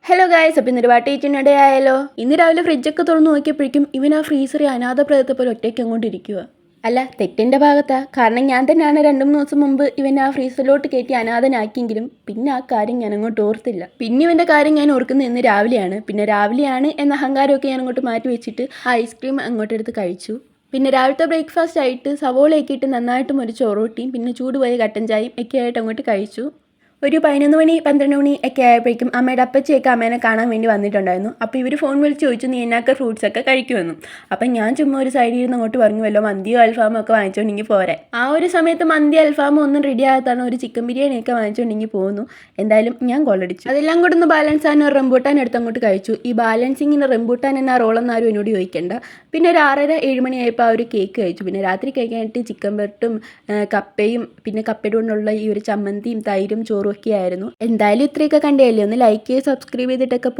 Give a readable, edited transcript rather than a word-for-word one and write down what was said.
Hello guys, അപ്പോൾ ഇന്നൊരു വാട്ടേറ്റിനിടെ ആയാലോ. ഇന്ന് രാവിലെ ഫ്രിഡ്ജൊക്കെ തുറന്ന് നോക്കിയപ്പോഴേക്കും ഇവൻ ആ ഫ്രീസറിൽ അനാഥപ്രദത്തെ പോലെ ഒറ്റയ്ക്ക് അങ്ങോട്ടിരിക്കുക. അല്ല, തെറ്റിൻ്റെ ഭാഗത്താ. കാരണം ഞാൻ തന്നെയാണ് 2-3 ദിവസം മുമ്പ് ഇവൻ ആ ഫ്രീസറിലോട്ട് കയറ്റി അനാഥനാക്കിയെങ്കിലും പിന്നെ ആ കാര്യം ഞാൻ അങ്ങോട്ട് ഓർത്തില്ല. പിന്നെ ഇവൻ്റെ കാര്യം ഞാൻ ഓർക്കുന്നത് ഇന്ന് രാവിലെയാണ്. പിന്നെ രാവിലെയാണ് എന്ന അഹങ്കാരമൊക്കെ ഞാൻ അങ്ങോട്ട് മാറ്റി വെച്ചിട്ട് ഐസ്ക്രീം അങ്ങോട്ടെടുത്ത് കഴിച്ചു. പിന്നെ രാവിലത്തെ ബ്രേക്ക്ഫാസ്റ്റ് ആയിട്ട് സവോളയൊക്കെ ഇട്ട് നന്നായിട്ട് മുറിച്ച് ഒറോട്ടിയും പിന്നെ ചൂടുപോയ കട്ടൻ ചായയും ഒക്കെ ആയിട്ട് അങ്ങോട്ട് കഴിച്ചു. ഒരു 11 മണി 12 മണി ഒക്കെ ആയപ്പോഴേക്കും അമ്മയുടെ അപ്പച്ചിയൊക്കെ അമ്മേനെ കാണാൻ വേണ്ടി വന്നിട്ടുണ്ടായിരുന്നു. അപ്പോൾ ഇവർ ഫോൺ വിളിച്ച് ചോദിച്ചു, നീ എന്നൊക്കെ ഫ്രൂട്ട്സൊക്കെ കഴിക്കുമെന്നും. അപ്പം ഞാൻ ചുമ്മാ ഒരു സൈഡിൽ ഇരുന്ന് അങ്ങോട്ട് പറഞ്ഞുവല്ലോ, മന്തിയോ അൽഫാമോ ഒക്കെ വാങ്ങിച്ചുകൊണ്ടെങ്കിൽ പോരെ. ആ ഒരു സമയത്ത് മന്തി അൽഫാമോ ഒന്നും റെഡി ആകാത്താണ് ഒരു ചിക്കൻ ബിരിയാണിയൊക്കെ വാങ്ങിച്ചുകൊണ്ടെങ്കിൽ പോകുന്നു. എന്തായാലും ഞാൻ ഗോളടിച്ചു. അതെല്ലാം കൂടെ ഒന്ന് ബാലൻസ് ആകാൻ ഒരു റംബൂട്ടാൻ എടുത്ത് അങ്ങോട്ട് കഴിച്ചു. ഈ ബാലൻസിങ്ങിന് റംബൂട്ടാൻ എന്നാ റോളെന്നാരും എന്നോട് ചോദിക്കേണ്ട. പിന്നെ ഒരു 6:30-7 മണിയായപ്പോൾ ആ ഒരു കേക്ക് കഴിച്ചു. പിന്നെ രാത്രി കഴിക്കാനായിട്ട് ചിക്കൻ പെരട്ടും കപ്പയും പിന്നെ കപ്പയുടെ കൊണ്ടുള്ള ഈ ഒരു ചമ്മന്തിയും തൈരും ചോറും ഒക്കെ ആയിരുന്നു. എന്തായാലും ഇത്രയൊക്കെ കണ്ടല്ലേ, ഒന്ന് ലൈക്ക് ചെയ്ത് സബ്സ്ക്രൈബ് ചെയ്തിട്ടൊക്കെ